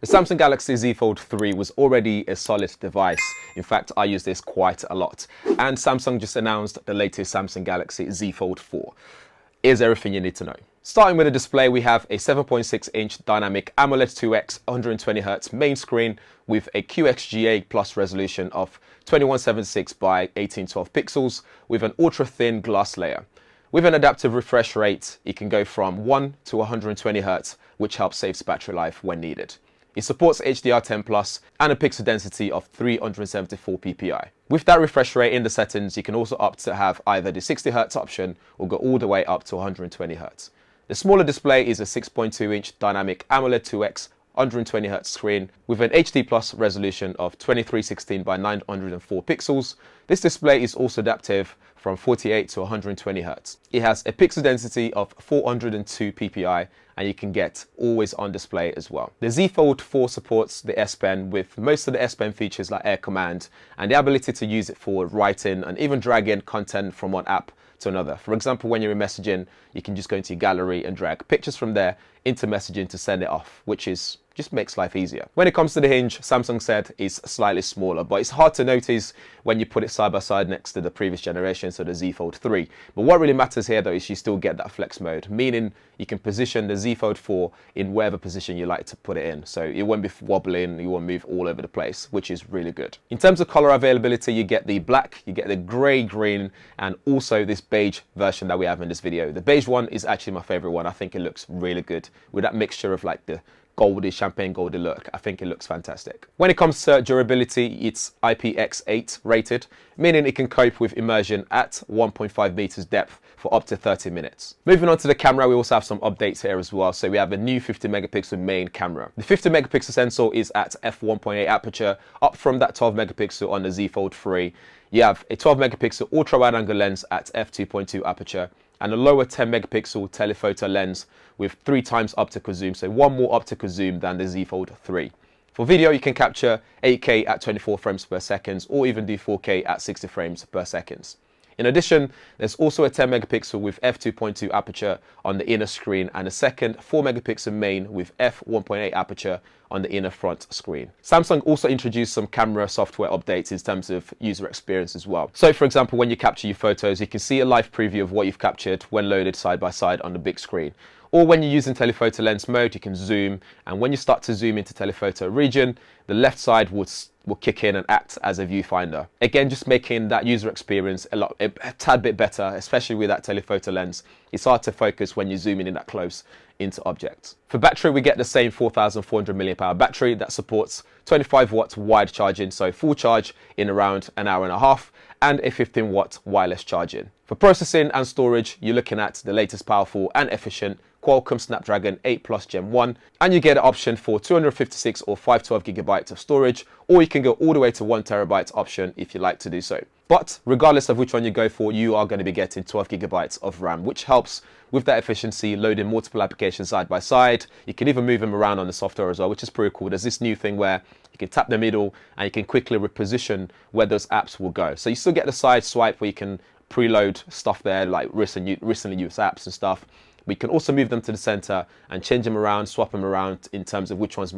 The Samsung Galaxy Z Fold 3 was already a solid device. In fact, I use this quite a lot. And Samsung just announced the latest Samsung Galaxy Z Fold 4. Here's everything you need to know. Starting with the display, we have a 7.6-inch dynamic AMOLED 2X 120Hz main screen with a QXGA Plus resolution of 2176 by 1812 pixels with an ultra-thin glass layer. With an adaptive refresh rate, it can go from 1 to 120Hz, which helps save battery life when needed. It supports HDR10+ and a pixel density of 374 ppi. With that refresh rate in the settings, you can also opt to have either the 60Hz option or go all the way up to 120Hz. The smaller display is a 6.2-inch dynamic AMOLED 2X 120Hz screen with an HD Plus resolution of 2316 by 904 pixels. This display is also adaptive from 48 to 120Hz. It has a pixel density of 402 ppi and you can get always on display as well. The Z Fold 4 supports the S Pen with most of the S Pen features like Air Command and the ability to use it for writing and even dragging content from one app to another. For example, when you're in messaging, you can just go into your gallery and drag pictures from there into messaging to send it off, which just makes life easier. When it comes to the hinge, Samsung said is slightly smaller, but it's hard to notice when you put it side by side next to the previous generation, so the Z Fold 3. But what really matters here though is you still get that flex mode, meaning you can position the Z Fold 4 in whatever position you like to put it in. So it won't be wobbling, you won't move all over the place, which is really good. In terms of color availability, you get the black, you get the gray, green, and also this beige version that we have in this video. The beige one is actually my favorite one. I think it looks really good with that mixture of like the goldy, champagne goldy look. I think it looks fantastic. When it comes to durability, it's IPX8 rated, meaning it can cope with immersion at 1.5 meters depth for up to 30 minutes. Moving on to the camera, we also have some updates here as well. So we have a new 50 megapixel main camera. The 50 megapixel sensor is at f1.8 aperture, up from that 12 megapixel on the Z Fold 3. You have a 12 megapixel ultra wide angle lens at f2.2 aperture and a lower 10 megapixel telephoto lens with 3 times optical zoom, so one more optical zoom than the Z Fold 3. For video, you can capture 8K at 24 frames per second or even do 4K at 60 frames per second. In addition, there's also a 10 megapixel with f2.2 aperture on the inner screen and a second 4 megapixel main with f1.8 aperture on the inner front screen. Samsung also introduced some camera software updates in terms of user experience as well. So for example, when you capture your photos, you can see a live preview of what you've captured when loaded side by side on the big screen. Or when you're using telephoto lens mode, you can zoom, and when you start to zoom into telephoto region, the left side will kick in and act as a viewfinder. Again, just making that user experience a tad bit better, especially with that telephoto lens. It's hard to focus when you're zooming in that close into objects. For battery, we get the same 4,400 mAh battery that supports 25 watt wide charging, so full charge in around an hour and a half, and a 15 watt wireless charging. For processing and storage, you're looking at the latest powerful and efficient Qualcomm Snapdragon 8 Plus Gen 1, and you get an option for 256 or 512 gigabytes of storage, or you can go all the way to 1 terabyte option if you like to do so. But regardless of which one you go for, you are going to be getting 12 gigabytes of RAM, which helps with that efficiency, loading multiple applications side by side. You can even move them around on the software as well, which is pretty cool. There's this new thing where you can tap the middle and you can quickly reposition where those apps will go. So you still get the side swipe where you can preload stuff there, like recently used apps and stuff. We can also move them to the center and change them around, swap them around in terms of which one's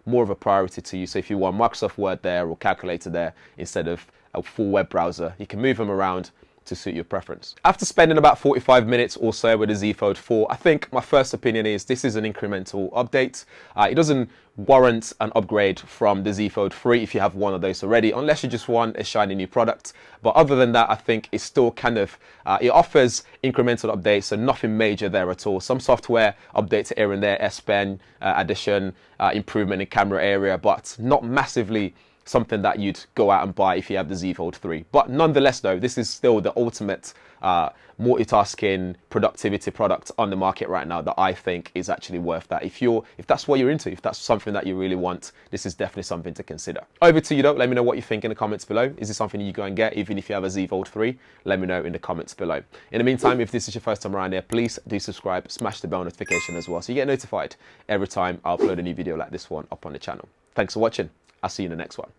more of a priority to you. So if you want Microsoft Word there or calculator there instead of a full web browser, you can move them around to suit your preference. After spending about 45 minutes or so with the Z Fold 4, I think my first opinion is this is an incremental update. It doesn't warrant an upgrade from the Z Fold 3 if you have one of those already, unless you just want a shiny new product. But other than that, I think it's still kind of, it offers incremental updates, so nothing major there at all. Some software updates here and there, S Pen addition, improvement in camera area, but not massively something that you'd go out and buy if you have the Z Fold 3. But nonetheless though, this is still the ultimate multitasking productivity product on the market right now that I think is actually worth that. If that's what you're into, if that's something that you really want, this is definitely something to consider. Over to you though, let me know what you think in the comments below. Is this something you go and get even if you have a Z Fold 3? Let me know in the comments below. In the meantime, if this is your first time around here, please do subscribe, smash the bell notification as well so you get notified every time I upload a new video like this one up on the channel. Thanks for watching. I'll see you in the next one.